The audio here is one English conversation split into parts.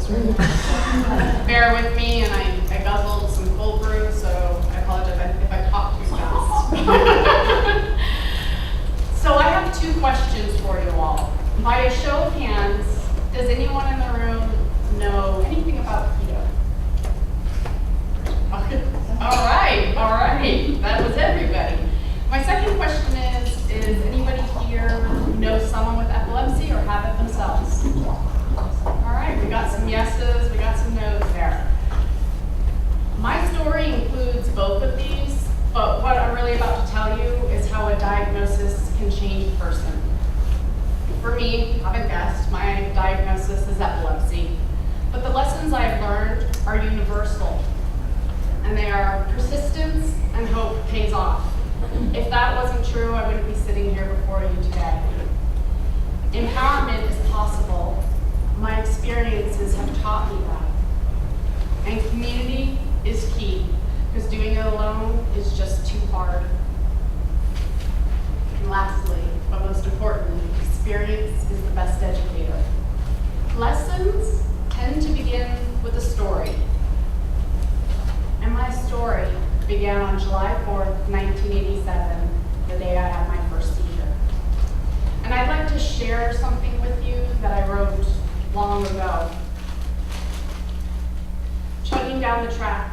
Bear with me, and I guzzled some cold brew, so I apologize if I talk too fast. So I have two questions for you all. By a show of hands, does anyone in the room know anything about keto? All right, that was everybody. My second question is anybody here know someone with epilepsy or have it themselves? All right, we got some yeses, we got some no's there. My story includes both of these, but what I'm really about to tell you is how a diagnosis can change a person. For me, I haven't guessed, my diagnosis is epilepsy, but the lessons I've learned are universal, and they are persistence and hope pays off. If that wasn't true, I wouldn't be sitting here before you today. Empowerment is possible. My experiences have taught me that. And community is key, because doing it alone is just too hard. And lastly, but most importantly, experience is the best educator. Lessons tend to begin with a story. And my story began on July 4th, 1987, the day I had my first seizure. And I'd like to share something with you that I wrote long ago. Chugging down the track,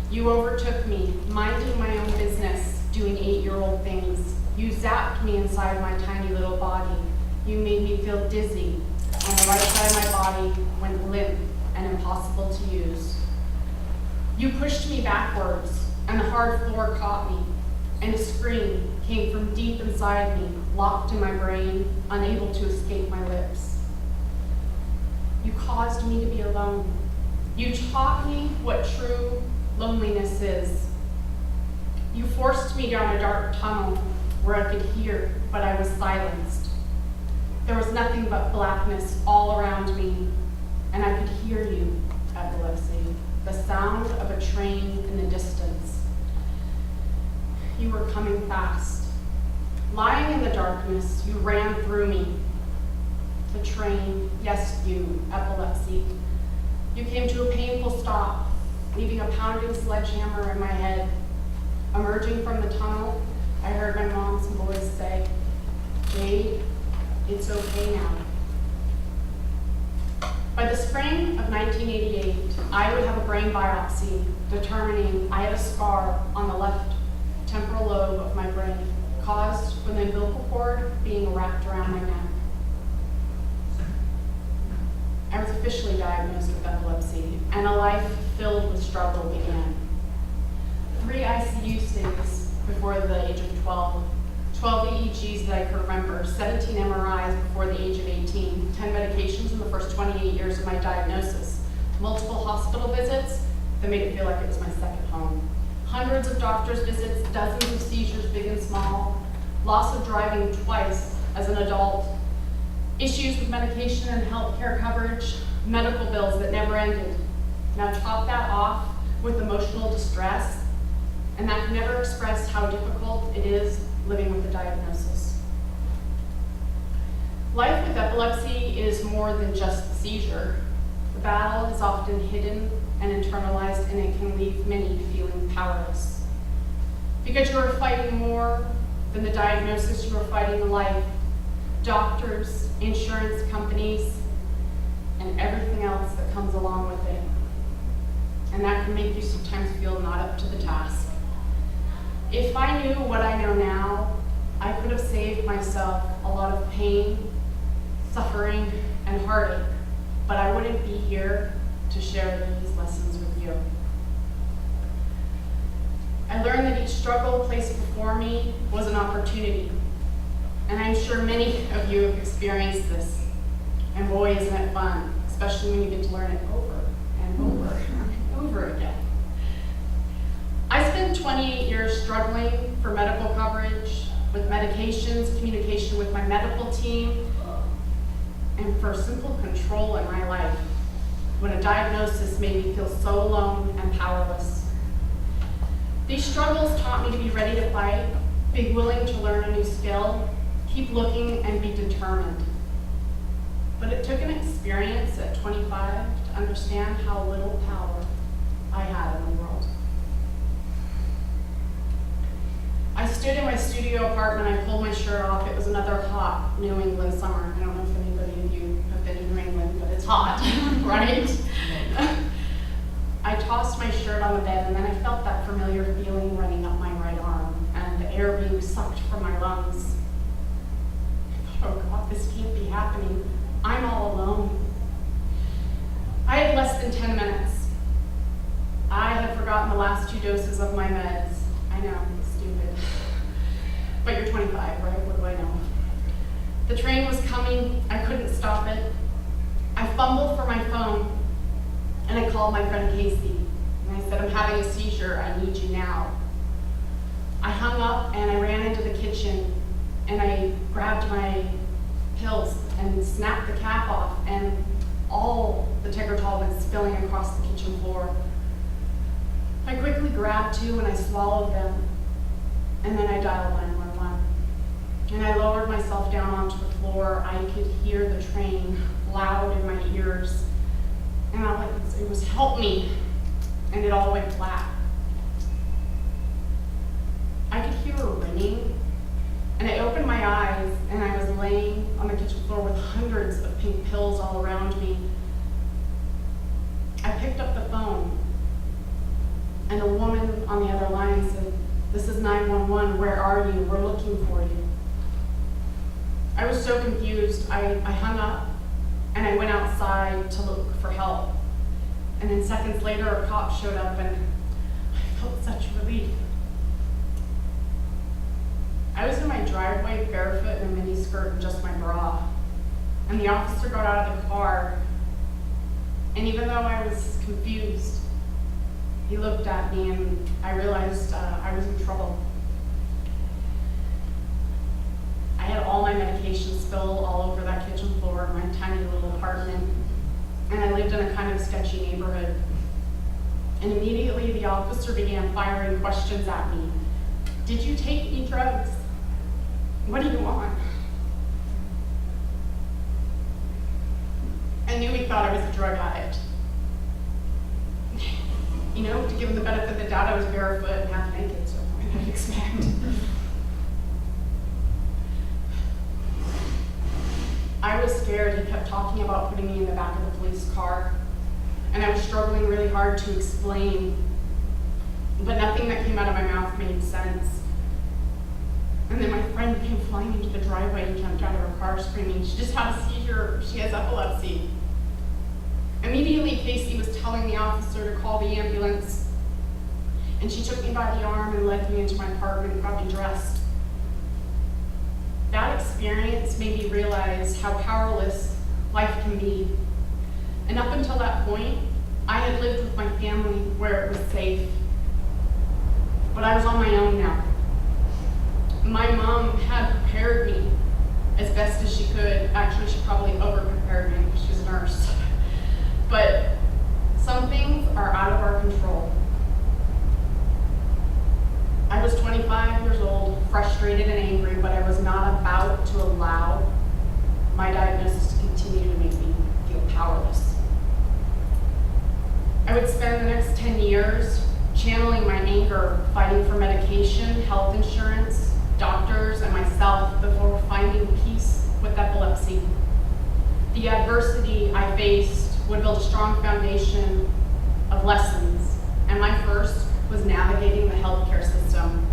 you overtook me, minding my own business, doing 8-year-old things. You zapped me inside my tiny little body. You made me feel dizzy, and the right side of my body went limp and impossible to use. You pushed me backwards, and the hard floor caught me, and a scream came from deep inside me, locked in my brain, unable to escape my lips. You caused me to be alone. You taught me what true loneliness is. You forced me down a dark tunnel where I could hear, but I was silenced. There was nothing but blackness all around me, and I could hear you, epilepsy, the sound of a train in the distance. You were coming fast. Lying in the darkness, you ran through me. The train, yes, you, epilepsy. You came to a painful stop, leaving a pounding sledgehammer in my head. Emerging from the tunnel, I heard my mom's voice say, "Jade, it's okay now." By the spring of 1988, I would have a brain biopsy determining I had a scar on the left temporal lobe of my brain, caused from the umbilical cord being wrapped around my neck. I was officially diagnosed with epilepsy, and a life filled with struggle began. 3 ICU stays before the age of 12, 12 EEGs that I could remember, 17 MRIs before the age of 18, 10 medications in the first 28 years of my diagnosis, multiple hospital visits that made it feel like it was my second home, hundreds of doctor's visits, dozens of seizures, big and small, loss of driving twice as an adult, issues with medication and health care coverage, medical bills that never ended. Now top that off with emotional distress, and that can never express how difficult it is living with a diagnosis. Life with epilepsy is more than just the seizure. The battle is often hidden and internalized, and it can leave many feeling powerless. Because you are fighting more than the diagnosis, you are fighting a life. Doctors, insurance companies, and everything else that comes along with it. And that can make you sometimes feel not up to the task. If I knew what I know now, I could have saved myself a lot of pain, suffering, and heartache, but I wouldn't be here to share these lessons with you. I learned that each struggle placed before me was an opportunity, and I'm sure many of you have experienced this, and boy, isn't it fun, especially when you get to learn it over and over and over again. I spent 28 years struggling for medical coverage, with medications, communication with my medical team, and for simple control in my life, when a diagnosis made me feel so alone and powerless. These struggles taught me to be ready to fight, be willing to learn a new skill, keep looking, and be determined. But it took an experience at 25 to understand how little power I had in the world. I stood in my studio apartment, I pulled my shirt off. It was another hot New England summer. I don't know if anybody of you have been to New England, but it's hot, right? I tossed my shirt on the bed, and then I felt that familiar feeling running up my right arm and the air being sucked from my lungs. I thought, oh God, this can't be happening. I'm all alone. I had less than 10 minutes. I had forgotten the last 2 doses of my meds. I know, it's stupid. But you're 25, right? What do I know? The train was coming. I couldn't stop it. I fumbled for my phone, and I called my friend Casey. And I said, I'm having a seizure. I need you now. I hung up, and I ran into the kitchen, and I grabbed my pills and snapped the cap off, and all the Tegretol went spilling across the kitchen floor. I quickly grabbed 2 and I swallowed them, and then I dialed 911. And I lowered myself down onto the floor. I could hear the train loud in my ears, and it was help me, and it all went flat. I could hear a ringing, and I opened my eyes, and I was laying on the kitchen floor with hundreds of pink pills all around me. I picked up the phone, and a woman on the other line said, "This is 911, where are you? We're looking for you." I was so confused, I hung up, and I went outside to look for help. And then seconds later, a cop showed up, and I felt such relief. I was in my driveway barefoot in a mini skirt and just my bra. And the officer got out of the car, and even though I was confused, he looked at me, and I realized I was in trouble. I had all my medication spilled all over that kitchen floor in my tiny little apartment, and I lived in a kind of sketchy neighborhood. And immediately the officer began firing questions at me. Did you take any drugs? What do you want? I knew he thought I was a drug addict. You know, to give him the benefit of the doubt, I was barefoot and half naked, so what did I expect? I was scared. He kept talking about putting me in the back of the police car, and I was struggling really hard to explain, but nothing that came out of my mouth made sense. And then my friend came flying into the driveway and jumped out of her car screaming, "She just had a seizure, she has epilepsy." Immediately, Casey was telling the officer to call the ambulance, and she took me by the arm and led me into my apartment and got me dressed. That experience made me realize how powerless life can be. And up until that point, I had lived with my family where it was safe. But I was on my own now. My mom had prepared me as best as she could. Actually, she probably over-prepared me because she's a nurse. But some things are out of our control. I was 25 years old, frustrated and angry, but I was not about to allow my diagnosis to continue to make me feel powerless. I would spend the next 10 years channeling my anger, fighting for medication, health insurance, doctors, and myself before finding peace with epilepsy. The adversity I faced would build a strong foundation of lessons, and my first was navigating the healthcare system,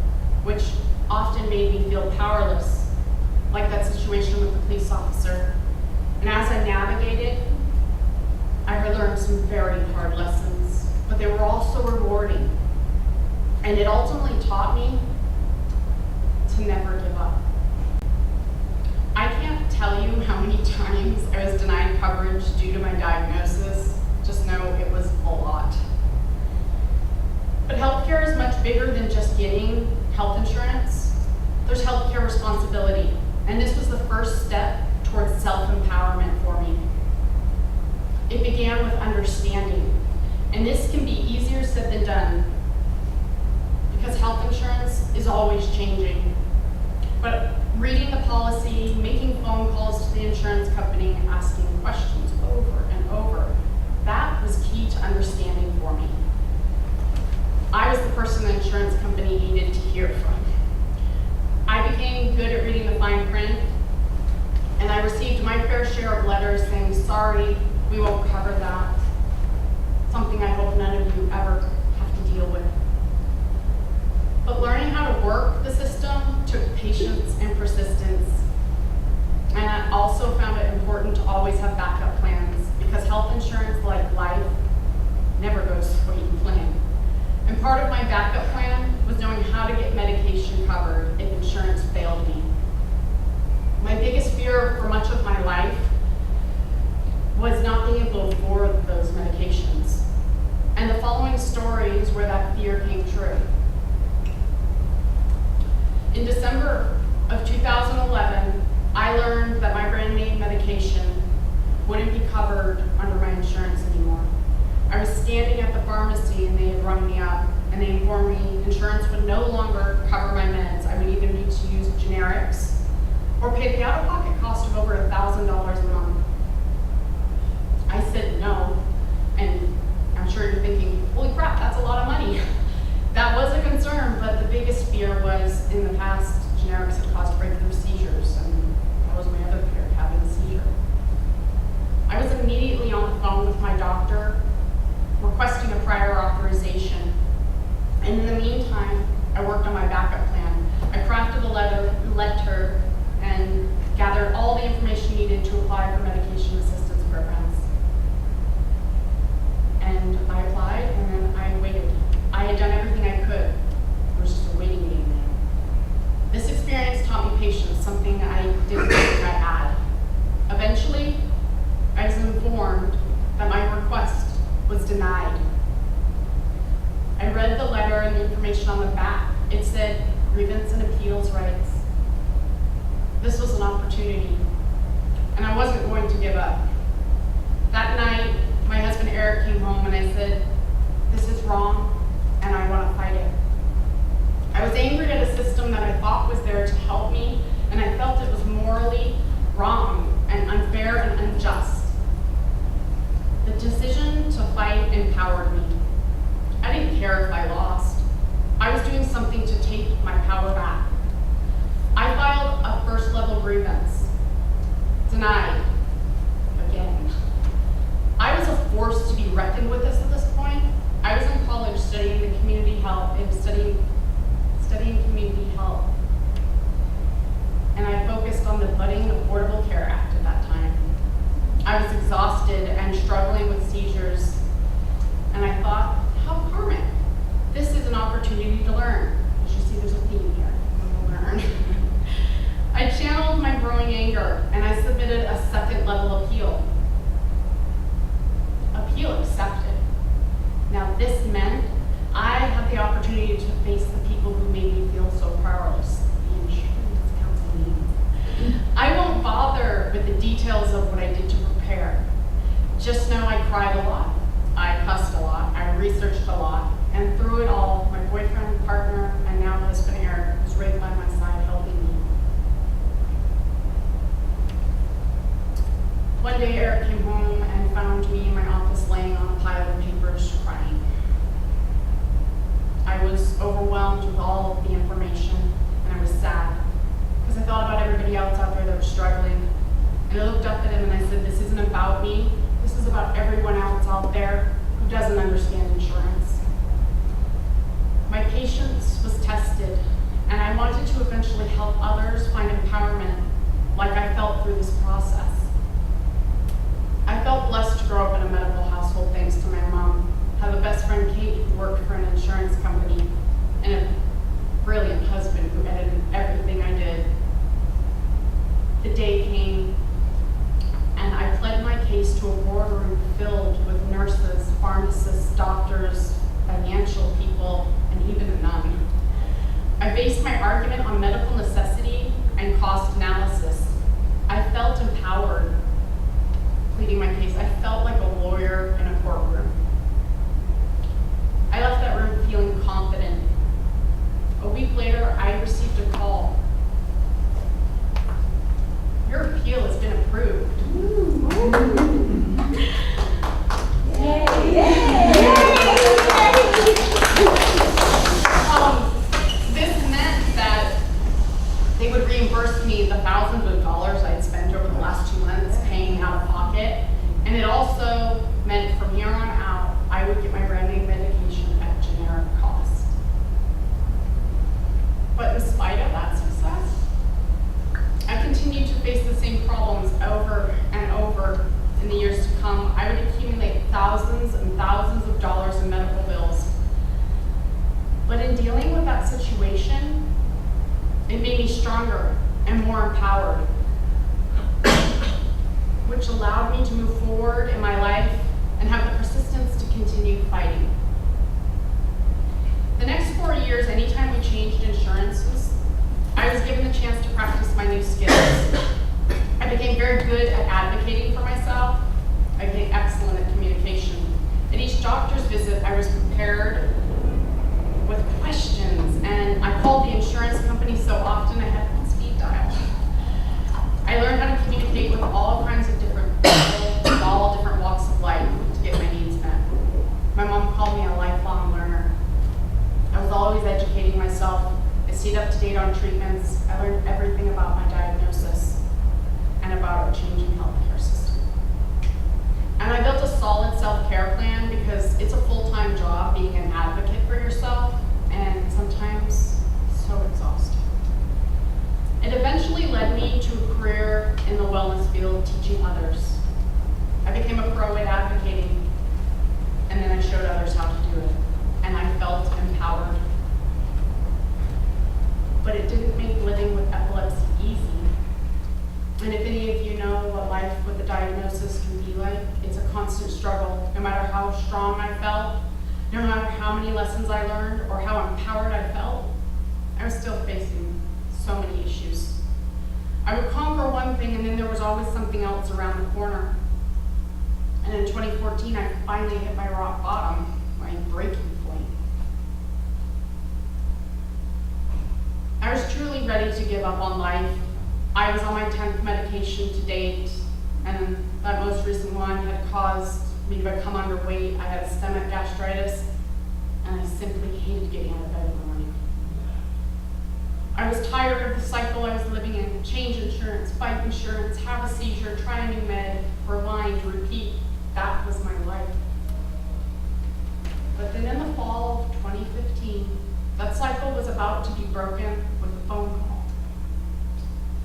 which often made me feel powerless, like that situation with the police officer. And as I navigated, I learned some very hard lessons, but they were also rewarding. And it ultimately taught me to never give up. I can't tell you how many times I was denied coverage due to my diagnosis. Just know it was a lot. But healthcare is much bigger than just getting health insurance. There's healthcare responsibility, and this was the first step towards self-empowerment for me. It began with understanding, and this can be easier said than done because health insurance is always changing. But reading the policy, making phone calls to the insurance company, and asking questions over and over, that understanding for me. I was the person the insurance company needed to hear from. I became good at reading the fine print, and I received my fair share of letters saying, sorry, we won't cover that. Something I hope none of you ever have to deal with. But learning how to work the system took patience and persistence. And I also found it important to always have backup plans, because health insurance, like life, never goes the way you plan. And part of my backup plan was knowing how to get medication covered if insurance failed me. My biggest fear for much of my life was not being able to afford those medications. And the following story is where that fear came true. In December of 2011, I learned that my brand name medication wouldn't be covered under my insurance anymore. I was standing at the pharmacy and they had rung me up and they informed me insurance would no longer cover my meds. I would either need to use generics or pay the out-of-pocket cost of over $1,000 a month. I said no, and I'm sure you're thinking, holy crap, that's a lot of money. That was a concern, but the biggest fear was in the past, generics had caused breakthrough seizures, and that was my other fear, having a seizure. I was immediately on the phone with my doctor, requesting a prior authorization. And in the meantime, I worked on my backup plan. I crafted a letter and gathered all the information needed to apply for medication assistance programs. And I applied, and then I waited. I had done everything I could. It was just a waiting game now. This experience taught me patience, something I didn't think I had. Eventually, I was informed that my request was denied. I read the letter and the information on the back. It said grievance and appeals rights. This was an opportunity, and I wasn't going to give up. That night, my husband Eric came home and I said, this is wrong, and I want to fight it. I was angry at a system that I thought was there to help me, and I felt it was morally wrong and unfair and unjust. The decision to fight empowered me. I didn't care if I lost. I was doing something to take my power back. I filed a first-level grievance. Denied. Again. I was a force to be reckoned with at this point. I was in college studying the community health and studying community health. And I focused on the budding Affordable Care Act at that time. I was exhausted and struggling with seizures, and I thought, how karmic. This is an opportunity to learn. As you see, there's a theme here. I'm gonna learn. I channeled my growing anger, and I submitted a second-level appeal. Appeal accepted. Now, this meant I had the opportunity to face the people who made me feel so powerless, the insurance company. I won't bother with the details of what I did to prepare. Just know I cried a lot, I cussed a lot, I researched a lot, and through it all, my boyfriend, partner, and now husband Eric was right by my side helping me. One day Eric came home and found me in my office laying on a pile of papers crying. I was overwhelmed with all of the information, and I was sad because I thought about everybody else out there that was struggling. And I looked up at him and I said, this isn't about me. This is about everyone else out there who doesn't understand insurance. My patience was tested, and I wanted to eventually help others find empowerment like I felt through this process. I felt blessed to grow up in a medical household thanks to my mom, have a best friend Kate who worked for an insurance company, and a brilliant husband who edited everything I did. The day came, and I pled my case to a boardroom filled with nurses, pharmacists, doctors, financial people, and even a nun. I based my argument on medical necessity and cost analysis. I felt empowered pleading my case. I felt like a lawyer in a courtroom. I left that room feeling But in dealing with that situation, it made me stronger and more empowered, which allowed me to move forward in my life and have the persistence to continue fighting. The next 4 years, anytime we changed insurances, I was given the chance to practice my new skills. I became very good at advocating for myself. I became excellent at communication. At each doctor's visit, I was prepared with questions, and I called the insurance company so often I had to speed dial. I learned how to communicate with all kinds of different people in all different walks of life to get my needs met. My mom called me a lifelong learner. I was always educating myself. I stayed up to date on treatments. I learned everything about my diagnosis and about our changing healthcare system. And I built a solid self-care plan because it's a full-time job being an advocate for yourself, and sometimes so exhausting. It eventually led me to a career in the wellness field teaching others. I became a pro at advocating, and then I showed others how to do it, and I felt empowered. But it didn't make living with epilepsy easy. And if any of you know what life with a diagnosis can be like, it's a constant struggle. No matter how strong I felt, no matter how many lessons I learned or how empowered I felt, I was still facing so many issues. I would conquer one thing and then there was always something else around the corner. And in 2014, I finally hit my rock bottom, my breaking point. I was truly ready to give up on life. I was on my 10th medication to date, and that most recent one had caused me to become underweight. I had stomach gastritis, and I simply hated getting out of bed in the morning. I was tired of the cycle I was living in: change insurance, fight insurance, have a seizure, try a new med, rewind, repeat. That was my life. But then in the fall of 2015, that cycle was about to be broken with a phone call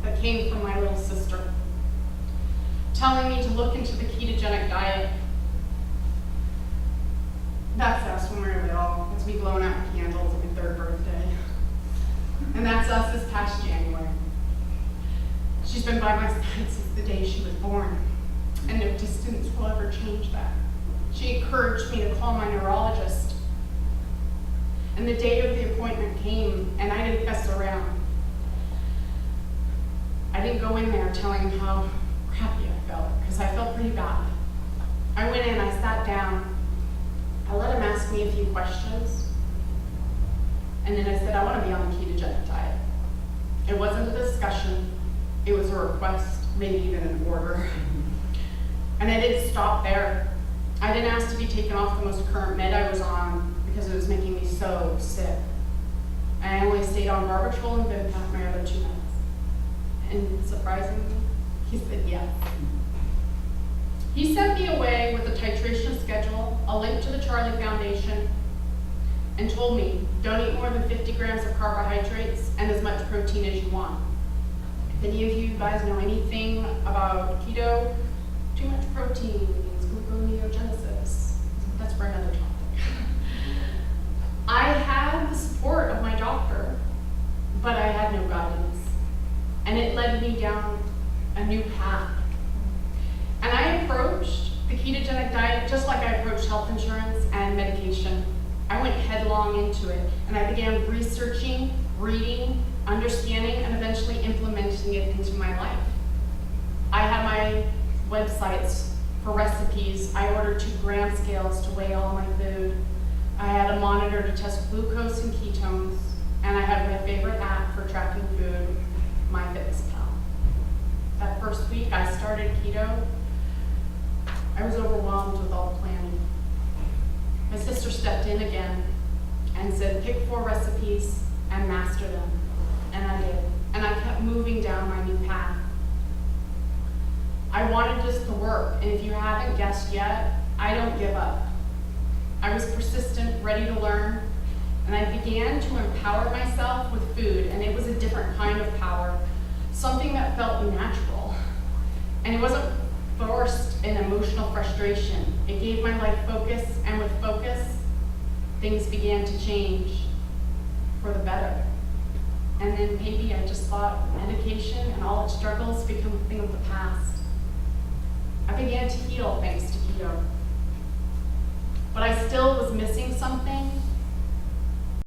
that came from my little sister, telling me to look into the ketogenic diet. That's us when we're little. It's me blowing out candles on my 3rd birthday. And that's us this past January. She's been by my side since the day she was born, and no distance will ever change that. She encouraged me to call my neurologist. And the day of the appointment came, and I didn't mess around. I didn't go in there telling him how crappy I felt, because I felt pretty bad. I went in, I sat down, I let him ask me a few questions, and then I said, I want to be on the ketogenic diet. It wasn't a discussion, it was a request, maybe even an order. And I didn't stop there. I didn't ask to be taken off the most current med I was on because it was making me so sick. I only stayed on Barbitrol and Vimpat my other 2 meds. And surprisingly, he said yes. He sent me away with a titration schedule, a link to the Charlie Foundation, and told me, don't eat more than 50 grams of carbohydrates and as much protein as you want. If any of you guys know anything about keto, too much protein means gluconeogenesis. That's for another topic. I had the support of my doctor, but I had no guidance. And it led me down a new path. And I approached the ketogenic diet just like I approached health insurance and medication. I went headlong into it, and I began researching, reading, understanding, and eventually implementing it into my life. I had my websites for recipes. I ordered 2 gram scales to weigh all my food. I had a monitor to test glucose and ketones, and I had my favorite app for tracking food, MyFitnessPal. That first week I started keto, I was overwhelmed with all the planning. My sister stepped in again and said, pick 4 recipes and master them. And I did. And I kept moving down my new path. I wanted this to work, and if you haven't guessed yet, I don't give up. I was persistent, ready to learn, and I began to empower myself with food, and it was a different kind of power, something that felt natural. And it wasn't forced in emotional frustration. It gave my life focus, and with focus, things began to change. for the better. And then maybe I just thought medication and all its struggles become a thing of the past. I began to heal thanks to keto. But I still was missing something.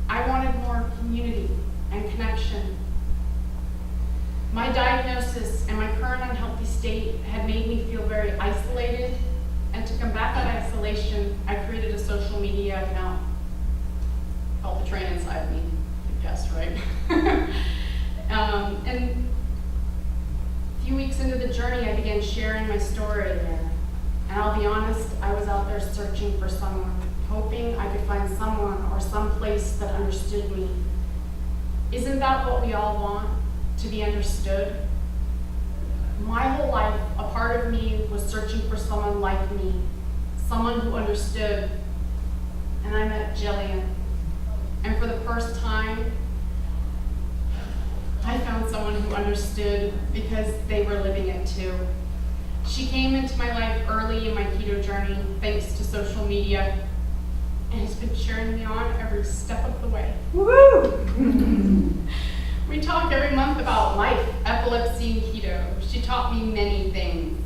I wanted more community and connection. My diagnosis and my current unhealthy state had made me feel very isolated, and to combat that isolation, I created a social media account. Felt the train inside me, I guess, right? And a few weeks into the journey, I began sharing my story there. And I'll be honest, I was out there searching for someone, hoping I could find someone or some place that understood me. Isn't that what we all want? To be understood? My whole life, a part of me was searching for someone like me, someone who understood. And I met Jillian. And for the first time, I found someone who understood because they were living it too. She came into my life early in my keto journey, thanks to social media, and has been cheering me on every step of the way. Woo! We talk every month about life, epilepsy, and keto. She taught me many things,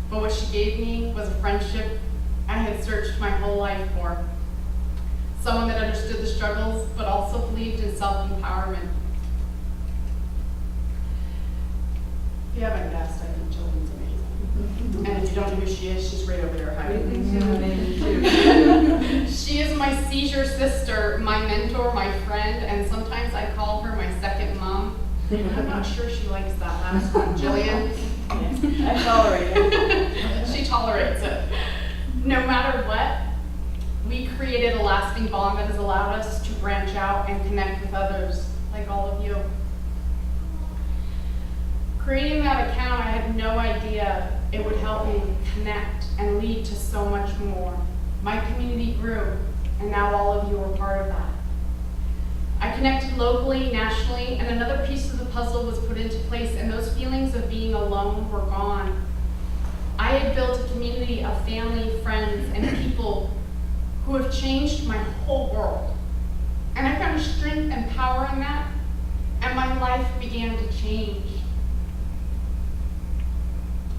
but what she gave me was a friendship I had searched my whole life for. Someone that understood the struggles, but also believed in self-empowerment. If you haven't guessed, I think Jillian's amazing. And if you don't know who she is, she's right over there hiding. She is my seizure sister, my mentor, my friend, and sometimes I call her my second mom. I'm not sure she likes that last one. Jillian? I tolerate it. She tolerates it. No matter what, we created a lasting bond that has allowed us to branch out and connect with others, like all of you. Creating that account, I had no idea it would help me connect and lead to so much more. My community grew, and now all of you are part of that. I connected locally, nationally, and another piece of the puzzle was put into place, and those feelings of being alone were gone. I had built a community of family, friends, and people who have changed my whole world. And I found strength and power in that, and my life began to change.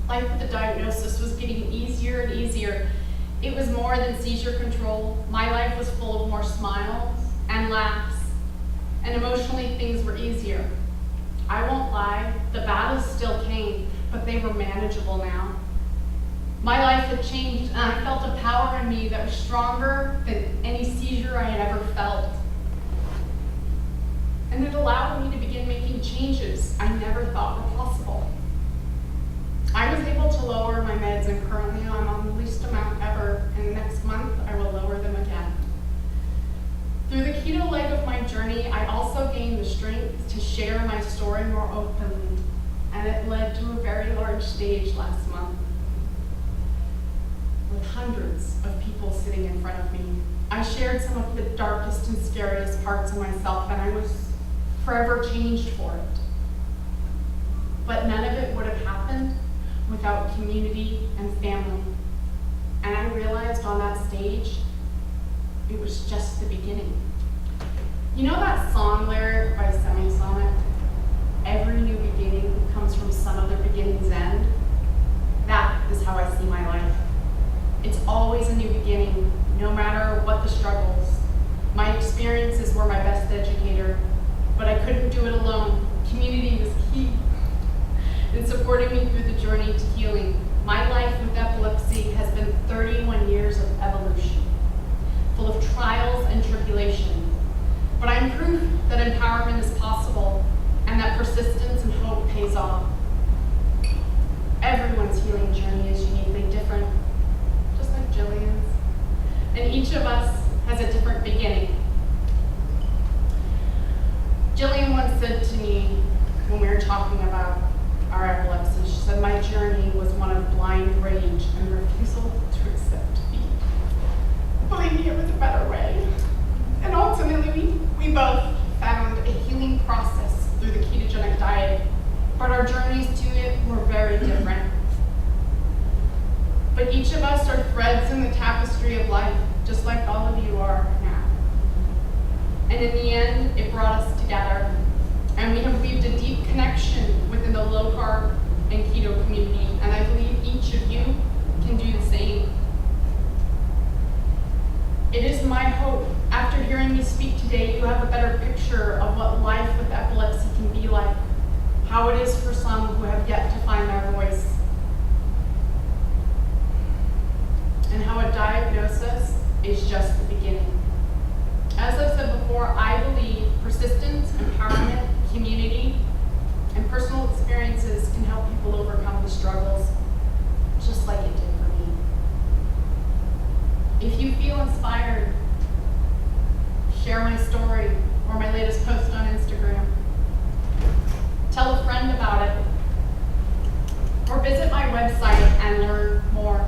Life with the diagnosis was getting easier and easier. It was more than seizure control. My life was full of more smiles and laughs, and emotionally things were easier. I won't lie, the battles still came, but they were manageable now. My life had changed, and I felt a power in me that was stronger than any seizure I had ever felt. And it allowed me to begin making changes I never thought were possible. I was able to lower my meds, and currently I'm on the least amount ever, and next month I will lower them again. Through the keto leg of my journey, I also gained the strength to share my story more openly, and it led to a very large stage last month, with hundreds of people sitting in front of me. I shared some of the darkest and scariest parts of myself, and I was forever changed for it. But none of it would have happened without community and family. And I realized on that stage, it was just the beginning. You know that song lyric by Semisonic? Every new beginning comes from some other beginning's end. That is how I see my life. It's always a new beginning, no matter what the struggles. My experiences were my best educator, but I couldn't do it alone. Community was key in supporting me through the journey to healing. My life with epilepsy has been 31 years of evolution, full of trials and tribulation. But I'm proof that empowerment is possible and that persistence and hope pays off. Everyone's healing journey is uniquely different, just like Jillian's. And each of us has a different beginning. Jillian once said to me when we were talking about our epilepsy, she said, my journey was one of blind rage and refusal to accept defeat. Believe me, it was a better way. And ultimately, we both found a healing process through the ketogenic diet, but our journeys to it were very different. But each of us are threads in the tapestry of life, just like all of you are now. And in the end, it brought us together. And we have weaved a deep connection within the low carb and keto community. And I believe each of you can do the same. It is my hope, after hearing me speak today, you have a better picture of what life with epilepsy can be like, how it is for some who have yet to find their voice, and how a diagnosis is just the beginning. As I've said before, I believe persistence, empowerment, community, and personal experiences can help people overcome the struggles, just like it did for me. If you feel inspired, share my story or my latest post on Instagram. Tell a friend about it. Or visit my website and learn more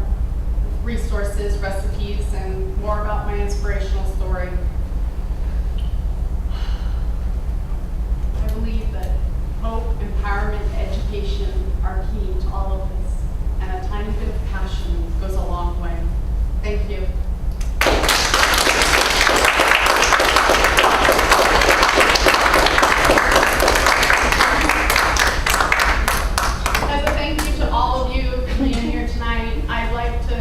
resources, recipes, and more about my inspirational story. I believe that hope, empowerment, education are key to all of this, and a tiny bit of passion goes a long way. Thank you. As a thank you to all of you for being here tonight, I'd like to,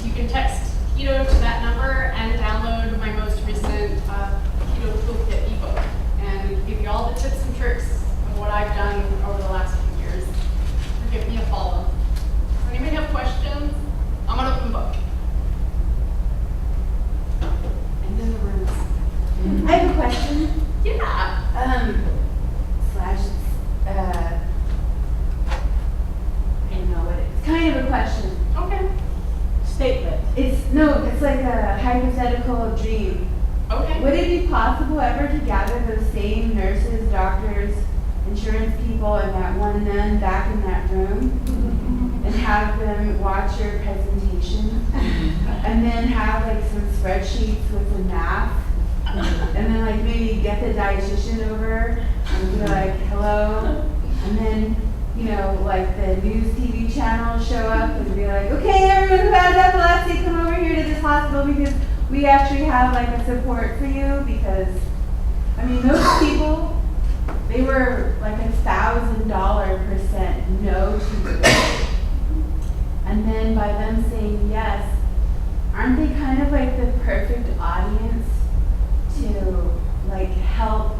you can text Keto to that number and download my most recent Keto Toolkit ebook and give you all the tips and tricks of what I've done over the last few years. Give me a follow. Does anybody have questions? I'm an open book. And then the rooms. I have a question. Yeah. I don't know what it's kind of a question. Okay. Statement. It's like a hypothetical dream. Okay. Would it be possible ever to gather those same nurses, doctors, insurance people, and that one nun back in that room and have them watch your presentation and then have like some spreadsheets with the math and then like maybe get the dietitian over and be like, hello, and then like the news TV channel show up and be like, okay, everyone who has epilepsy, come over here to this hospital because we actually have like a support for you. Because I mean, those people, they were like 1,000% no to you. And then by them saying yes, aren't they kind of like the perfect audience to like help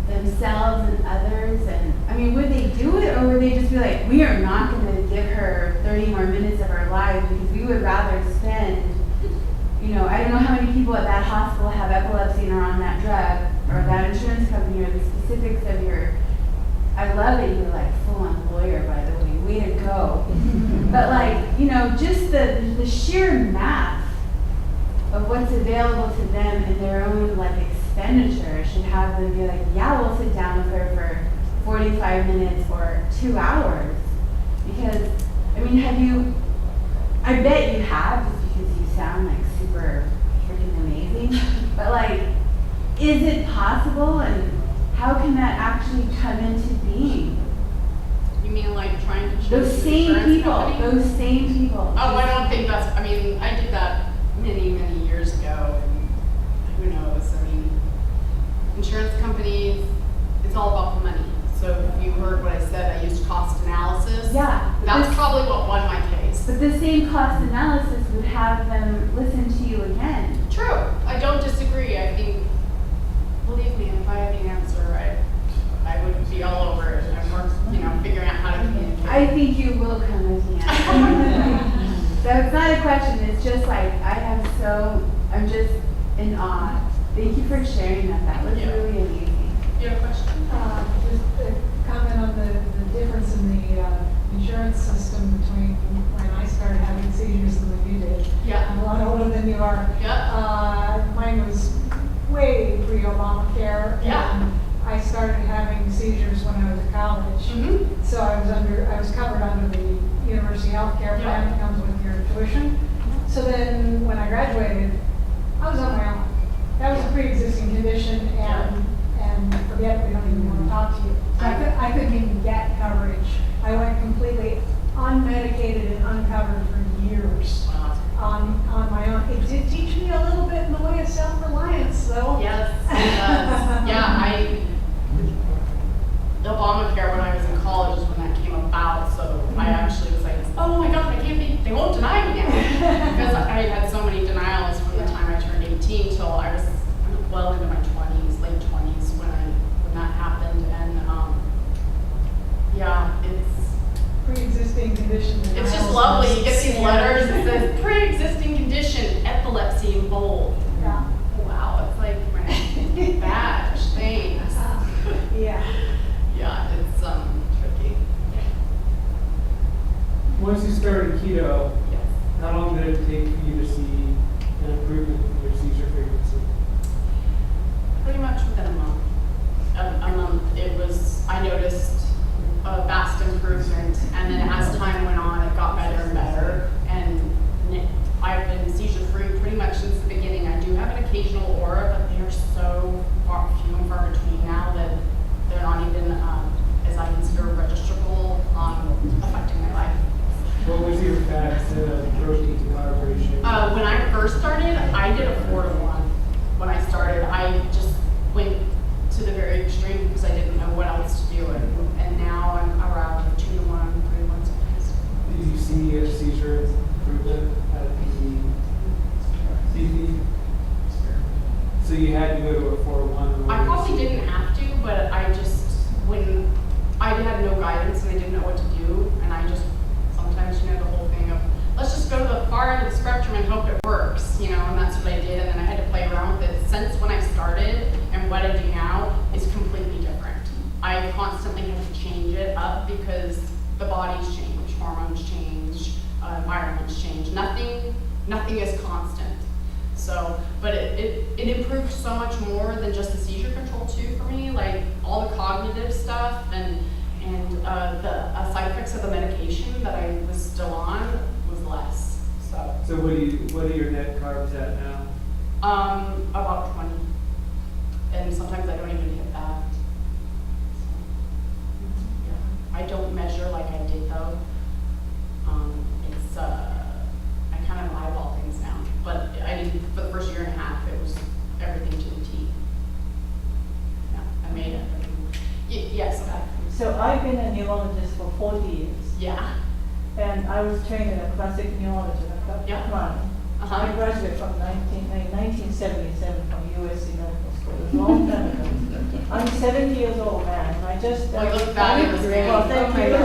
themselves and others? And I mean, would they do it, or would they just be like, we are not going to give her 30 more minutes of our lives because we would rather spend, I don't know how many people at that hospital have epilepsy and are on that drug, or that insurance company, or the specifics of your, I love that you're like full-on lawyer, by the way, way to go. But like, just the sheer math of what's available to them and their own like expenditure should have them be like, yeah, we'll sit down with her for 45 minutes or 2 hours. Because, I mean, I bet you have, just because you sound like super freaking amazing, but like, is it possible, and how can that actually come into being? You mean like trying to choose Those same people. Oh, I don't think that's, I did that many, many years ago, and who knows? Insurance companies, it's all about the money. So if you heard what I said, I used cost analysis. Yeah. That's probably what won my case. But the same cost analysis would have them listen to you again. True. I don't disagree. I think, believe me, if I had the answer, I would be all over it. I'm more, figuring out how to communicate. I think you will come with the answer. So it's not a question. It's just like, I'm just in awe. Thank you for sharing that. That was really amazing. You have a question? Just a comment on the difference in the insurance system between when I started having seizures and when you did. Yeah. I'm a lot older than you are. Yeah. Mine was way pre-Obamacare. Yeah. And I started having seizures when I was at college. Mm-hmm. So I was covered under the university health care plan that comes with your tuition. So then when I graduated, I was on my own. That was a pre-existing condition, and forget, we don't even want to talk to you. So I couldn't even get coverage. I went completely unmedicated and uncovered for years. Wow. On my own. It did teach me a little bit in the way of self-reliance, though. Yes. much within a month. A month, I noticed a vast improvement, and then as time went on, it got better and better, and I've been seizure-free pretty much since the beginning. I do have an occasional aura, but they are so few and far between now that they're not even, as I consider, registrable on affecting my life. What was your fat to protein to carb ratio? When I first started, I did a 4-to-1. When I started, I just went to the very extreme because I didn't know what else to do. And now I'm around 2-to-1, 3-to-1 sometimes. Did you see a seizure improvement at the CP? So you had to go to a 4-to-1? I probably didn't have to, but when I had no guidance and I didn't know what to do, and I just sometimes, the whole thing of, let's just go to the far end of the spectrum and hope it works, and that's what I did, and then I had to play around with it. Since when I started and what I do now is completely different. I constantly have to change it up because the bodies change, hormones change, environments change. Nothing is constant. So, but it improved so much more than just the seizure control too for me, like all the cognitive stuff and the side effects of the medication that I was still on was less. So what are your net carbs at now? About 20. And sometimes I don't even hit that. So, yeah. I don't measure like I did though. I kind of eyeball things now. But for the first year and a half, it was everything to the T. Yeah, I made it. Yes, okay. So I've been a neurologist for 40 years. Yeah. And I was trained in a classic neurology. Yeah. I graduated from 1977 from USC Medical School. It was a long time ago. I'm 70 years old, man. And I just... Well, you look fabulous. Well, thank you.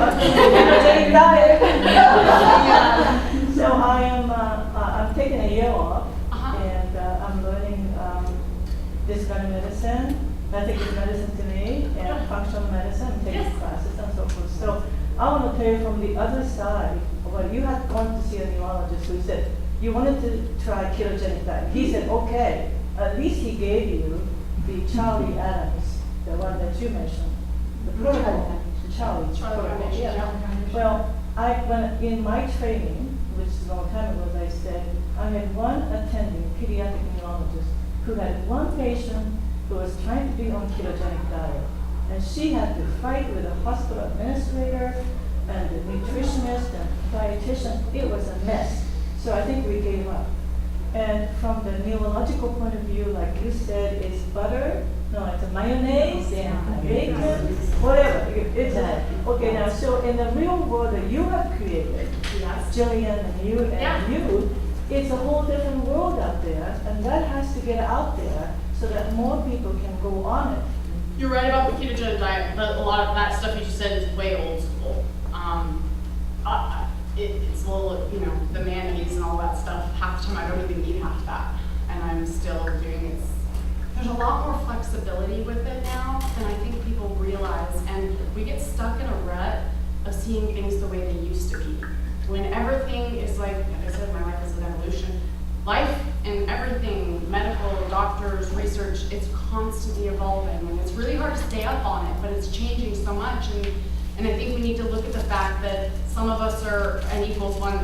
So I'm taking a year off, and I'm learning this kind of medicine. I think it's medicine to me, and functional medicine. I'm taking classes and so forth. So I want to tell you from the other side, well, you had gone to see a neurologist who said, you wanted to try ketogenic diet. He said, okay, at least he gave you the Charlie Adams, the one that you mentioned, the protocol, Charlie protocol. Yeah. Well, when in my training, which is a long time ago, as I said, I had one attending pediatric neurologist who had one patient who was trying to be on ketogenic diet. And she had to fight with a hospital administrator and the nutritionist and dietitian. It was a mess. So I think we gave up. And from the neurological point of view, like you said, it's butter, no, it's a mayonnaise and bacon, whatever. It's okay, now, so in the real world that you have created, Jillian and you, it's a whole different world out there, and that has to get out there so that more people can go on it. You're right about the ketogenic diet, but a lot of that stuff you just said is way old school. It's a little, the mayonnaise and all that stuff. Half the time I don't even eat half that, and I'm still doing it. There's a lot more flexibility with it now than I think people realize, and we get stuck in a rut of seeing things the way they used to be. When everything is like I said, my life is an evolution. Life and everything, medical, doctors, research, it's constantly evolving, and it's really hard to stay up on it, but it's changing so much. And I think we need to look at the fact that some of us are N equals 1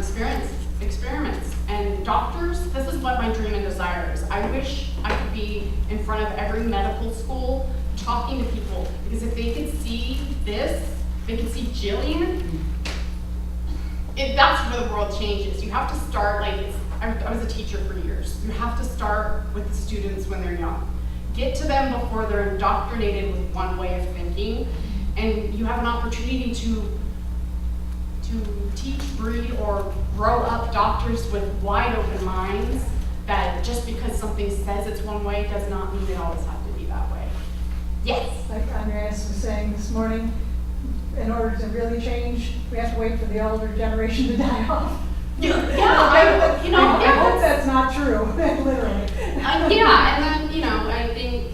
experiments. And doctors, this is what my dream and desire is. I wish I could be in front of every medical school talking to people, because if they could see this, they could see Jillian, that's where the world changes. You have to start, I was a teacher for years. You have to start with the students when they're young. Get to them before they're indoctrinated with one way of thinking, and you have an opportunity to teach, breed, or grow up doctors with wide open minds that just because something says it's one way does not mean it always have to be that way. Yes? Like Andreas was saying this morning, in order to really change, we have to wait for the older generation to die off. I hope that's not true, literally. And then, I think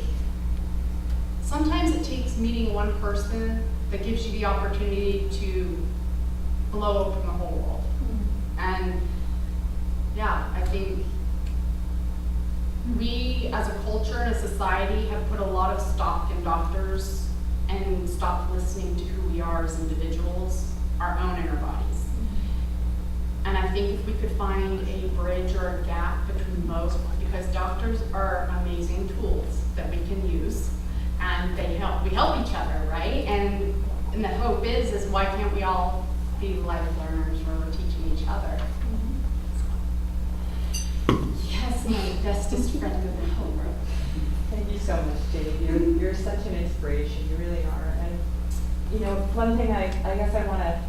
sometimes it takes meeting one person that gives you the opportunity to blow open the whole world. And I think We, as a culture and a society, have put a lot of stock in doctors and stopped listening to who we are as individuals, our own inner bodies. And I think if we could find a bridge or a gap between both, because doctors are amazing tools that we can use, and we help each other, right? And the hope is why can't we all be life learners where we're teaching each other? Yes, my bestest friend in the whole world. Thank you so much, Jade. You're such an inspiration. You really are. And you know, one thing I guess I want to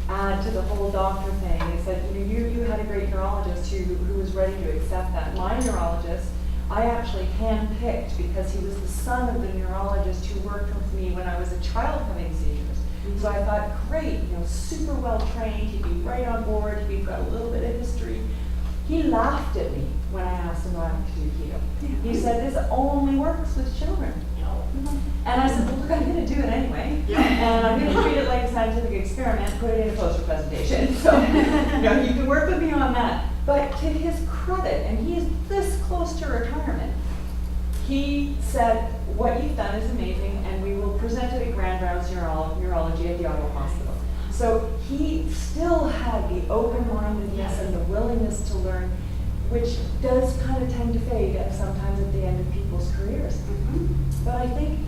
add to the whole doctor thing is that you had a great neurologist who was ready to accept that. My neurologist, I actually handpicked because he was the son of the neurologist who worked with me when I was a child having seizures. So I thought, great, super well trained. He'd be right on board. He'd got a little bit of history. He laughed at me when I asked him why to do keto. He said, this only works with children. And I said, well, look, I'm going to do it anyway. And I'm going to treat it like a scientific experiment, put it in a poster presentation. So, you can work with me on that. But to his credit, and he is this close to retirement, he said, what you've done is amazing, and we will present it at Grand Rounds Neurology at the Ottawa Hospital. So he still had the open-mindedness and the willingness to learn, which does kind of tend to fade sometimes at the end of people's careers. But I think,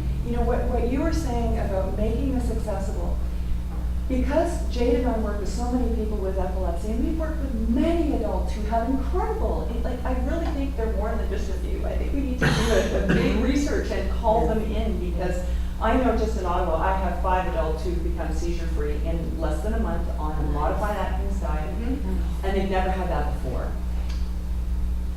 what you were saying about making this accessible, because Jade and I work with so many people with epilepsy, and we've worked with many adults who have incredible, I really think they're more than just a few. I think we need to do a big research and call them in, because I know just in Ottawa, I have 5 adults who become seizure-free in less than a month on a modified Atkins diet, and they've never had that before.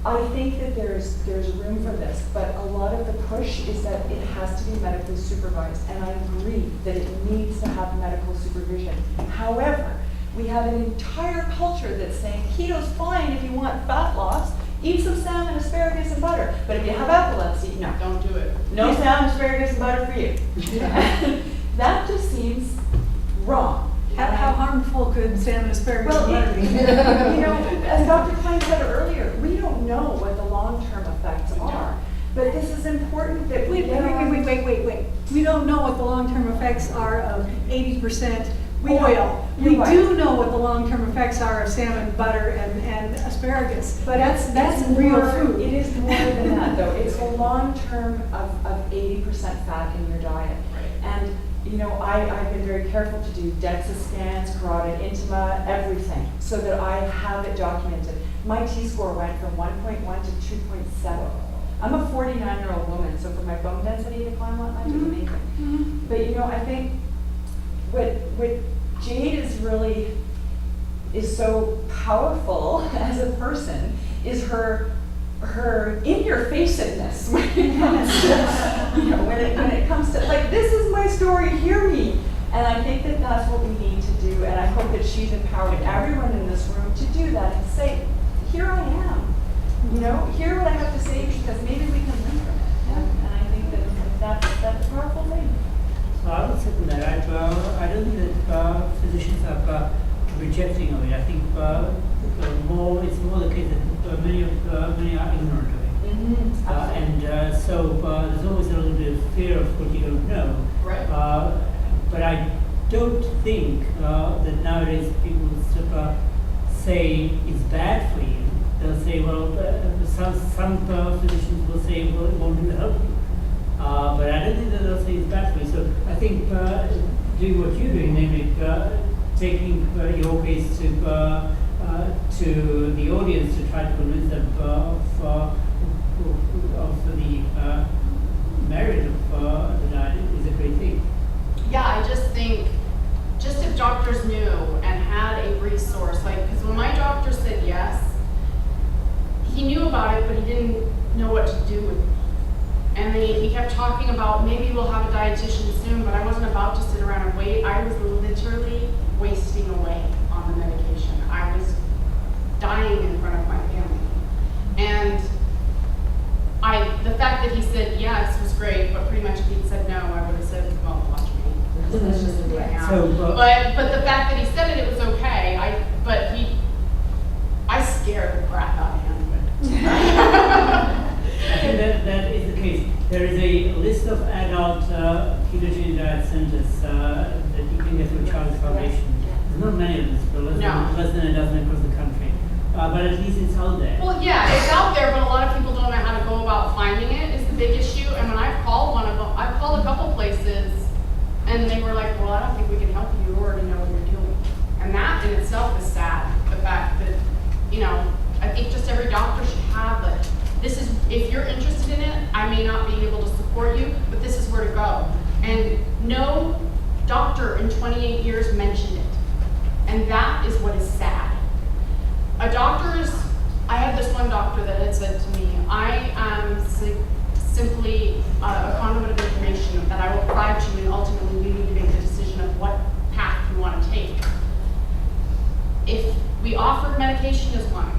I think that there's room for this, but a lot of the push is that it has to be medically supervised, and I agree that it needs to have medical supervision. However, we have an entire culture that's saying keto's fine if you want fat loss, eat some salmon, asparagus, and butter. But if you have epilepsy, no. Don't do it. No salmon, asparagus, and butter for you. That just seems wrong. How harmful could salmon, asparagus, Well, and butter be? As Dr. Klein said earlier, we don't know what the long-term effects are. But this is important that we Wait. We don't know what the long-term effects are of 80% We don't. oil. You're We right. do know what the long-term effects are of salmon, butter, and asparagus. But that's real more, food. It is more than that, though. It's a long-term of 80% fat in your diet. And I've been very careful to do DEXA scans, carotid intima, everything, so that I have it documented. My T-score went from 1.1 to 2.7. I'm a 49-year-old woman, so for my bone density to climb that much is amazing. But I think what Jade is so powerful as a person is her in-your-facedness when it comes to, when it comes to, this is my story, hear me. And I think that that's what we need to do, and I hope that she's empowering everyone in this room to do that and say, here I am, hear what I have to say, because maybe we can learn from it. And I think that that's a powerful thing. So I would second that. I don't think that physicians are rejecting of it. I think it's more the case that many are ignorant of it. So there's always a little bit of fear of what you don't know. Right. But I don't think that nowadays people say it's bad for you. They'll say, well, some physicians will say, well, it won't help you. But I don't think that they'll say it's bad for you. So I think doing what you're doing, namely taking your case to the audience to try to convince them of the merit of the diet is a great thing. Yeah, I just think, if doctors knew and had a resource, because when my doctor said yes, he knew about it, but he didn't know what to do with it. And he kept talking about, maybe we'll have a dietitian soon, but I wasn't about to sit around and wait. I was literally wasting away on the medication. I was dying in front of my family. And the fact that he said yes was great, but pretty much if he'd said no, I would have said, well, watch me. That's just who I am. But the fact that he said it was okay. I scared the crap out of him. There is a list of adult ketogenic diet centers that you can get through Charles Foundation. There's not many of them, but less than a dozen across the country. But at least it's out there. Well, yeah, it's out there, but a lot of people don't know how to go about finding it is the big issue. And when I've called one of them, I've called a couple places, and they were like, well, I don't think we can help you. You already know what you're doing. And that in itself is sad. The fact that, you know, I think just every doctor should have, like, this is, if you're interested in it, I may not be able to support you, but this is where to go. And no doctor in 28 years mentioned it. And that is what is sad. I had this one doctor that had said to me, I am simply a conduit of information that I will provide you, and ultimately you need to make the decision of what path you want to take. If we offered medication as one,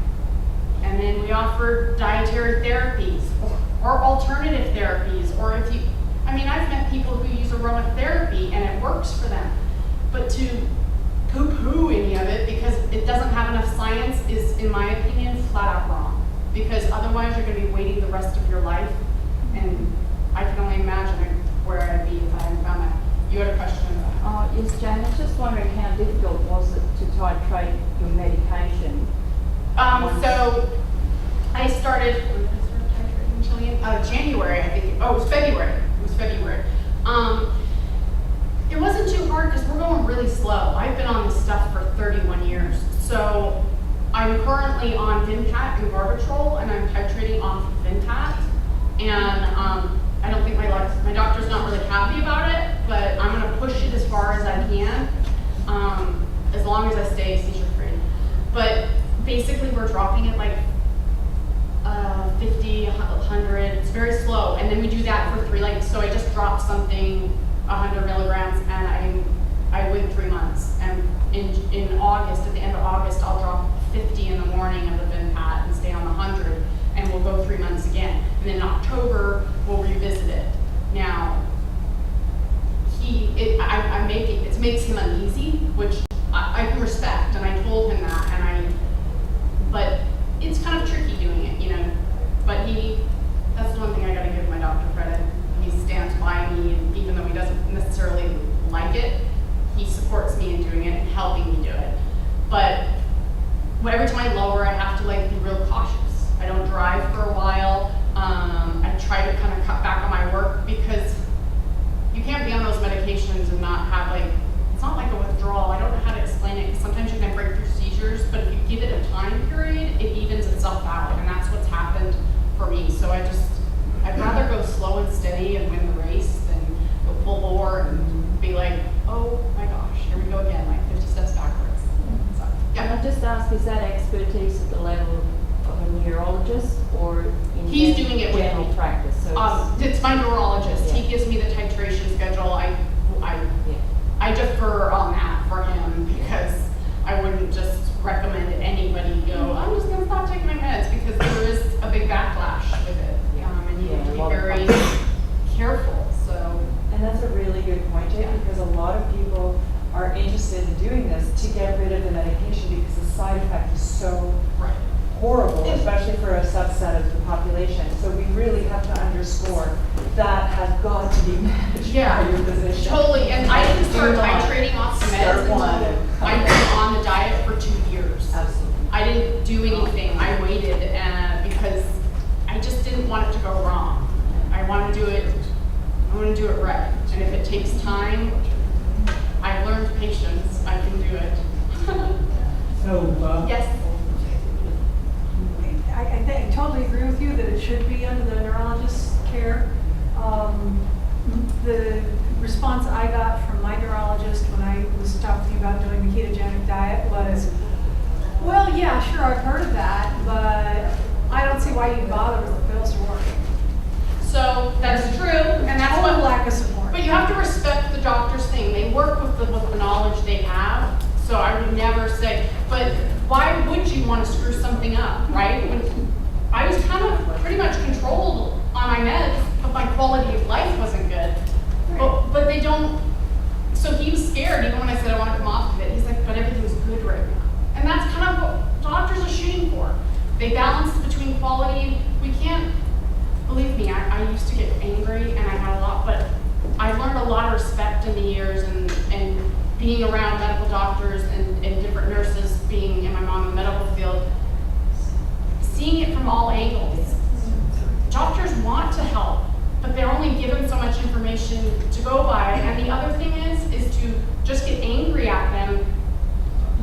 and then we offered dietary therapies, or alternative therapies, or if you, I mean, I've met people who use aromatherapy and it works for them, but to poo-poo any of it because it doesn't have enough science is, in my opinion, flat out wrong. Because otherwise you're going to be waiting the rest of your life, and I can only imagine where I'd be if I hadn't found that. You had a question about that? Yes, Jane, I was just wondering how difficult was it to titrate your medication? So I started, when did I start titrating Chilean? January, I think. Oh, it was February. It was February. It wasn't too hard because we're going really slow. I've been on this stuff for 31 years. So I'm currently on Vintat and Garbatrol, and I'm titrating off of Vintat. And I don't think my doctor's not really happy about it, but I'm going to push it as far as I can, as long as I stay seizure-free. But basically, we're dropping it like 50, 100. It's very slow, and then we do that for 3. Like, so I just dropped something 100 milligrams, and I went 3 months. And in August, at the end of August, I'll drop 50 in the morning of the Vinpat and stay on the 100, and we'll go 3 months again. And then in October, we'll revisit it. Now, it makes him uneasy, which I can respect, and I told him that, but it's kind of tricky doing it, you know. But that's the one thing I gotta give my doctor credit. He stands by me, and even though he doesn't necessarily like it, he supports me in doing it and helping me do it. But every time I lower, I have to be real cautious. I don't drive for a while. I try to kind of cut back on my work because you can't be on those medications and not have it's not like a withdrawal. I don't know how to explain it because sometimes you can have breakthrough seizures, but if you give it a time period, it evens itself out, and that's what's happened for me. So I'd rather go slow and steady and win the race than go full bore and be like, oh my gosh, here we go again, 50 steps backwards. So, Can I just ask, is that expertise at the level of a neurologist or in He's doing it with general me. practice? So It's my neurologist. Yeah. He gives me the titration schedule. I defer on that for him because I wouldn't just recommend anybody go, I'm just going to stop taking my meds, because there is a big backlash with it. And you have to be very careful. So. And that's a really good point, Jade, because a lot of people are interested in doing this to get rid of the medication because the side effect is so horrible, especially for a subset of the population. So we really have to underscore that has got to be managed by your physician. Totally. And I didn't start titrating off the meds until I've been on the diet for 2 years. Absolutely. I didn't do anything. I waited because I just didn't want it to go wrong. I want to do it right. And if it takes time, I've learned patience. I can do it. So, Yes. I totally agree with you that it should be under the neurologist's care. The response I got from my neurologist when I was talking to you about doing the ketogenic diet was, well, yeah, sure, I've heard of that, but I don't see why you'd bother with the pills to work. So that's true, and that's Total what. lack of support. But you have to respect the doctor's thing. They work with the knowledge they have. So I would never say, but why would you want to screw something up, right? I was kind of pretty much controlled on my meds, but my quality of life wasn't good. But they don't, so he was scared even when I said I want to come off of it. He's like, but everything's good right now. And that's kind of what doctors are shooting for. They balance between quality. We can't, believe me, I used to get angry being around medical doctors and different nurses, being in my mom in the medical field, seeing it from all angles. Doctors want to help, but they're only given so much information to go by. And the other thing is to just get angry at them.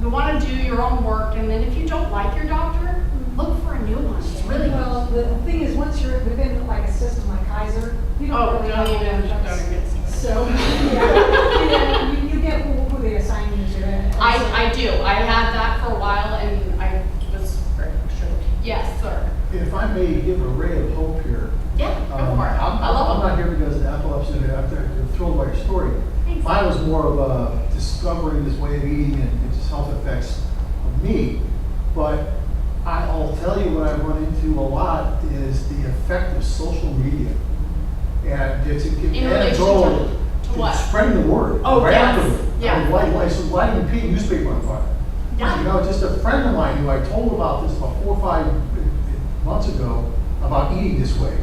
You want to do your own work, and then if you don't like your doctor, look for a new one. It's really Well, the thing is, once you're within like a system like Kaiser, you don't really have don't a even choice. get started. So, yeah, you get who they assign you to. And so- I do. I had that for a while, and I was very frustrated. Yes, sir. If I may give a ray of hope here. Yeah, go for it. I love I'm not here because of epilepsy, I'm thrilled by your story. Thanks. Mine was more of a discovering this way of eating and its health effects of me. But I'll tell you what I've run into a lot is the effect of social media. And it's In relation anecdotal. to what? Spreading the word. Oh, right yes. afterward. Yeah. I mean, lighting the pink newspaper on fire. Yeah. You know, just a friend of mine who I told about this about 4 or 5 months ago about eating this way.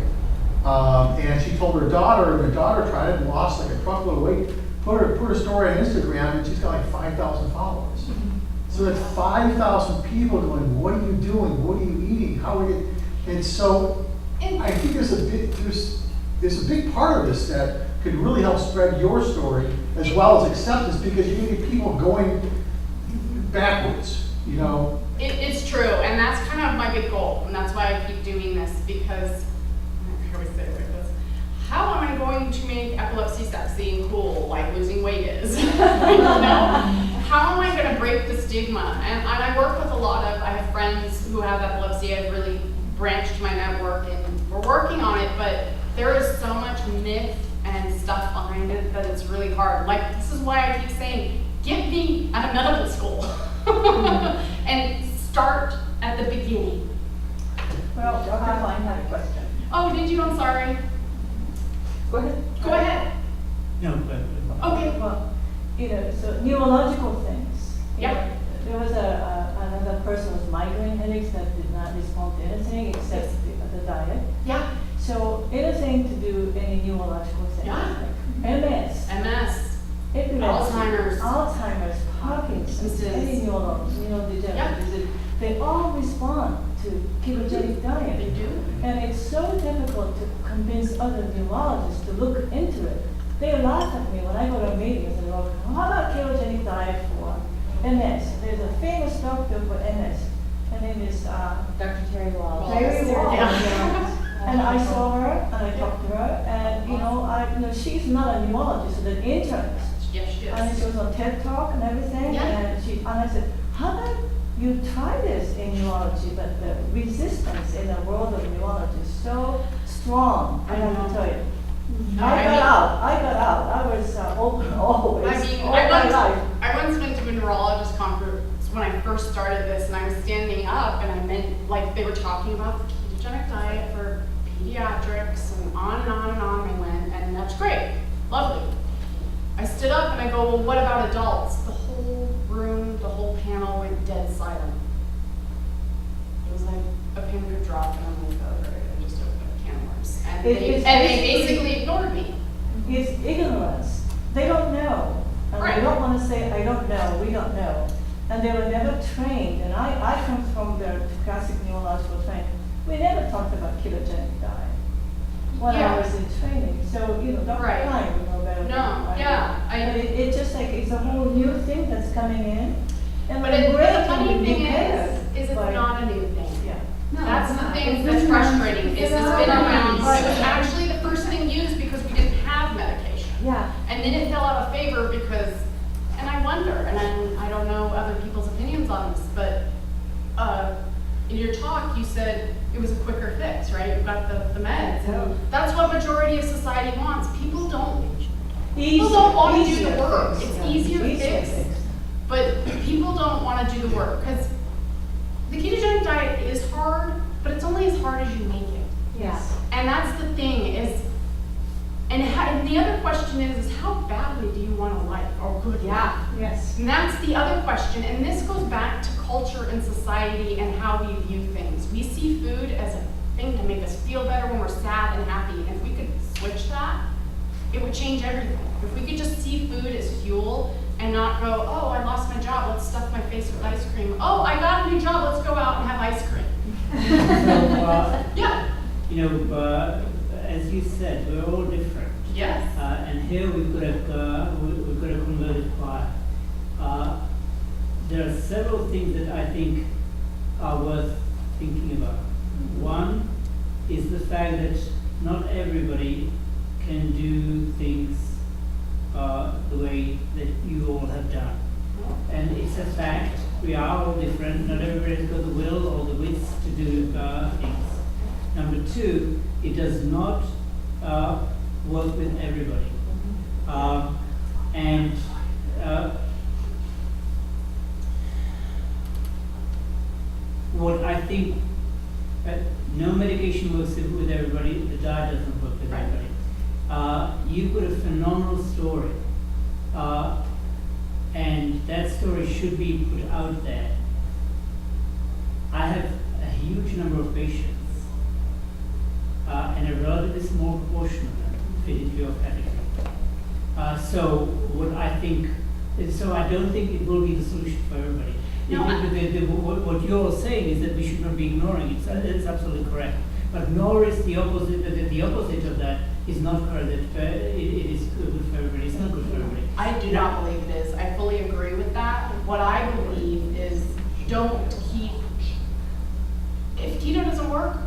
And she told her daughter, and her daughter tried it and lost like a truckload of weight. Put her story on Instagram, and she's got like 5,000 followers. So that's 5,000 people going, what are you doing? What are you eating? How are you? And so I think there's a big part of this that could really help spread your story as well as acceptance, because you get people going backwards, you know. It's true, and that's kind of my big goal, and that's why I keep doing this, because I always say it like this: how am I going to make epilepsy sexy and cool like losing weight is? You know? How am I going to break the stigma? And I work with I have friends who have epilepsy. I've really branched my network, and we're working on it, but there is so much myth and stuff behind it that it's really hard. Like, this is why I keep saying, get me out of medical school and start at the beginning. Well, Dr. Klein had a question. Oh, did you? I'm sorry. Go ahead. Go ahead. No, but. Okay. Well, you know, so neurological things. You Yeah. know, there was another person with migraine headaches that did not respond to anything except the diet. Yeah. So anything to do any neurological things, Yeah. like MS, MS. epilepsy, Alzheimer's. Parkinson's, This is- any neurodegenerative Yeah. disease, they all respond to ketogenic They diet. do. And it's so difficult to convince other neurologists to look into it. They laugh at me when I go to meetings and go, how about ketogenic diet for MS? There's a famous doctor for MS. Her name is Dr. Terry Wall. Terry Wall. Yeah. And I saw her and I talked to her, and you know, she's not a neurologist, she's an internist. Yes, she And is. she was on TED Talk and everything, Yeah. and I said, how about you try this in neurology? But the resistance in the world of neurology is so strong, I have to tell you. I got out. I was open always, I mean, all my life. I once went to a neurologist conference when I first started this, and I was standing up, and I meant, like, they were talking about the ketogenic diet for pediatrics, and on and on and on I went, and that's great, lovely. I stood up and I go, well, what about adults? The whole room, the whole panel went dead silent. It was like a pin could drop, and I'm like, oh, right, I just opened a can of worms. And It's they basically ignored me. It's ignorance. They don't know. And Right. they don't want to say, I don't know, we don't know. And they were never trained. And I come from the classic neurological training. We never talked about ketogenic diet when Yeah. I was in training. So, you know, Dr. Right. Klein would know better. No, than I do. yeah, But it's just like, it's a whole new thing that's coming in. And But we're the breaking funny the thing pattern is it's by- not a new thing. Yeah. That's the thing It's that's been around- frustrating, is it's it's been been around. around. It was actually the first thing used because we didn't have medication. Yeah. And then it fell out of favor because, and I wonder, and I don't know other people's opinions on this, but in your talk, you said it was a quicker fix, right? You got the meds. And that's what majority of society wants. People don't want to do Easier the work. fix, It's yeah. easier to fix. But people don't want to do the work because the ketogenic diet is hard, but it's only as hard as you make it. Yes. And that's the thing is, and the other question is how badly do you want a life or good life? Yes. And that's the other question. And this goes back to culture and society and how we view things. We see food as a thing to make us feel better when we're sad and happy. And if we could switch that, it would change everything. If we could just see food as fuel and not go, oh, I lost my job, let's stuff my face with ice cream. Oh, I got a new job, let's go out and have ice cream. So, Yeah. as you said, we're all different. Yes. And here we've got a converted choir. There are several things that I think are worth thinking about. One is the fact that not everybody can do things the way that you all have done. And it's a fact, we are all different, not everybody's got the will or the wits to do things. Number two, it does not work with everybody. What I think, no medication works with everybody, the diet doesn't work with everybody. You've got a phenomenal story, and that story should be put out there. I have a huge number of patients, and a relatively small proportion of them fit into your category. So I don't think it will be the solution for everybody. No, What you're saying is that we should not be ignoring it. It's absolutely correct. But nor is the opposite. The opposite of that is not correct. That it is good for everybody. It's not good for everybody. I do not believe it is. I fully agree with that. What I believe is if keto doesn't work,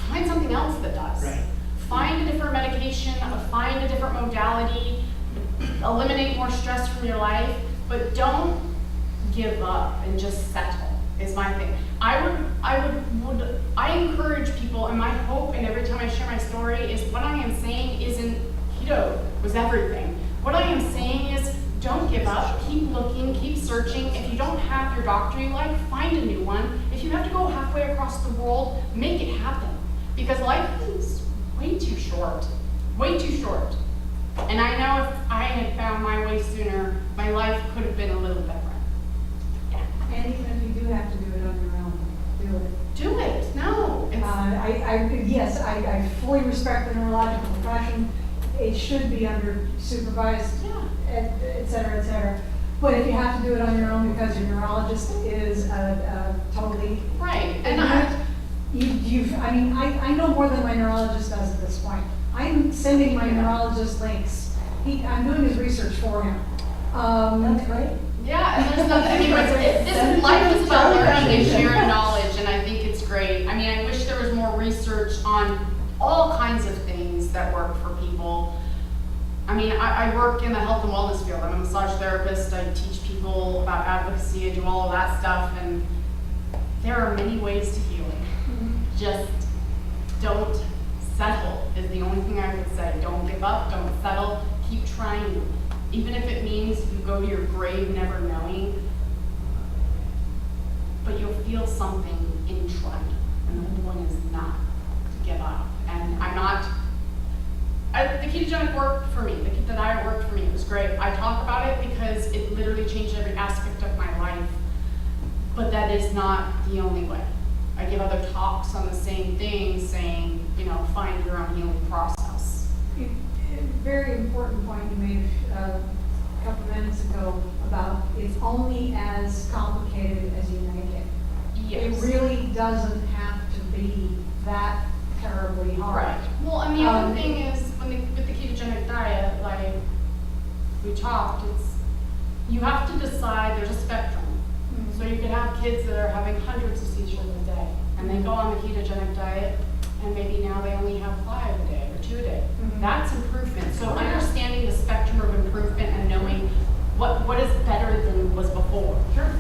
find something else that does. Right. Find a different medication, find a different modality, eliminate more stress from your life, but don't give up and just settle is my thing. I encourage people, and my hope, and every time I share my story, is what I am saying isn't keto was everything. What I am saying is don't give up, keep looking, keep searching. If you don't have your doctor you like, find a new one. If you have to go halfway across the world, make it happen. Because life is way too short, way too short. And I know if I had found my way sooner, my life could have been a little different. Yeah. And even if you do have to do it on your own, do it. Do it. No. Yes, I fully respect the neurological profession. It should be under supervised, et cetera, et cetera. But if you have to do it on your own because your neurologist is totally right. And I know more than my neurologist does at this point. I'm sending my neurologist links. I'm doing his research for him. That's great. Yeah, and there's nothing, I mean, this life is about learning and sharing knowledge, and I think it's great. I mean, I wish there was more research on all kinds of things that work for people. I mean, I work in the health and wellness field. I'm a massage therapist. I teach people about advocacy. I do all of that stuff, and there are many ways to healing. Mm-hmm. Just don't settle is the only thing I would say. Don't give up, don't settle, keep trying. Even if it means you go to your grave never knowing, but you'll feel something in trying. And the whole point is not to give up. And the ketogenic worked for me. The diet worked for me. It was great. I talk about it because it literally changed every aspect of my life. But that is not the only way. I give other talks on the same thing, saying, find your own healing process. Very important point you made a couple minutes ago about it's only as complicated as you make it. Yes. It really doesn't have to be that terribly hard. Right. Well, and the other thing is, with the ketogenic diet, like we talked, you have to decide there's a spectrum. Mm-hmm. So you can have kids that are having hundreds of seizures a day, and they go on the ketogenic diet, and maybe now they only have 5 a day or 2 a day. Mm-hmm. That's improvement. So understanding the spectrum of improvement and knowing what is better than was before. Sure.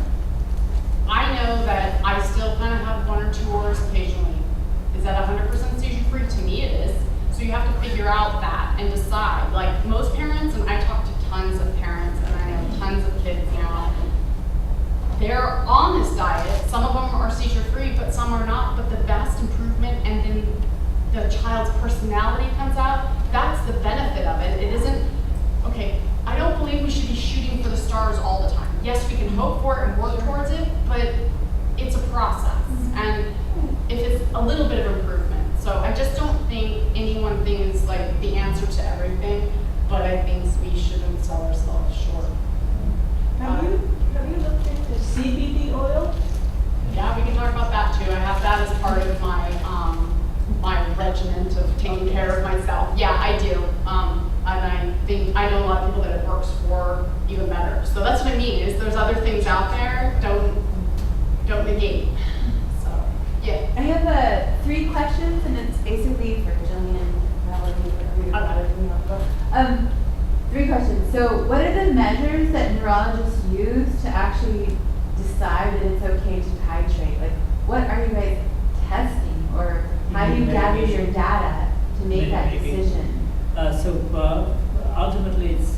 I know that I still kind of have 1 or 2 hours occasionally. Is that 100% seizure free? To me it is. So you have to figure out that and decide. Like most parents, and I talk to tons of parents, and I know tons of kids now, they're on this diet. Some of them are seizure free, but some are not. But the vast improvement, and then the child's personality comes out. That's the benefit of it. It isn't, okay, I don't believe we should be shooting for the stars all the time. Yes, we can hope for it and work towards it, but it's a process. And if it's a little bit of improvement. So I just don't think any one thing is like the answer to everything, but I think we shouldn't sell ourselves short. CBD oil? Yeah, we can talk about that too. I have that as part of my, my regimen of taking care of myself. Yeah, I do. And I think, I know a lot of people that it works for even better. So that's what I mean, is there's other things out there, don't negate. So, yeah. I have 3 questions, and it's basically for Jillian, Melanie, whoever you want to go. 3 questions. So, what are the measures that neurologists use to actually decide that it's okay to titrate? Like, what are you guys testing, or how do you gather your data to make that decision? Ultimately, it's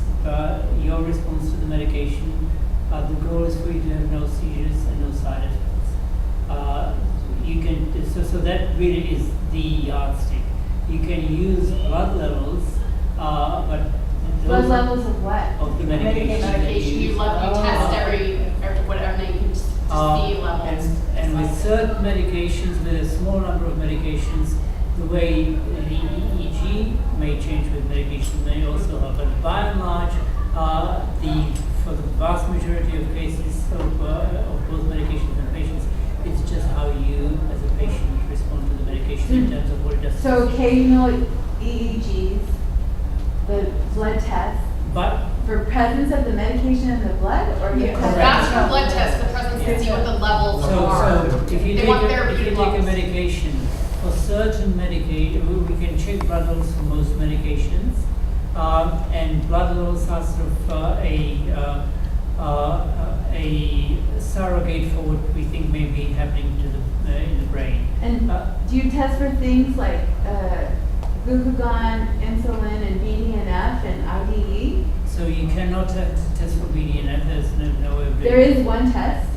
your response to the medication. The goal is for you to have no seizures and no side effects. You can, so that really is the yardstick. You can use blood levels, but Blood levels of what? of the medication. that Medication, you use. test every whatever, you can see levels. And with certain medications, with a small number of medications, the way the EEG may change with medication may also help. But by and large, for the vast majority of cases of both medications and patients, it's just how you, as a patient, respond to the medication in terms of what it does. So occasional EEGs, the blood tests, But for presence of the medication in the blood, or the That's for blood test, the presence to see what the levels are. so if you They take want a, therapeutic if you take a levels. medication, for certain medication, we can check blood levels for most medications, and blood levels are sort of a surrogate for what we think may be happening to the in the brain. And do you test for things like glucagon, insulin, and BDNF and IDE? So you cannot test for BDNF. There's no way of doing There is one test.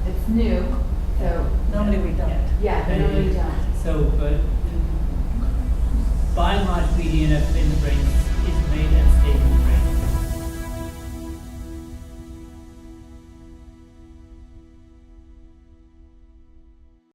It's new, so Normally we don't. yeah, they normally don't. So, but by and large, BDNF in the brain is made and stays in the brain.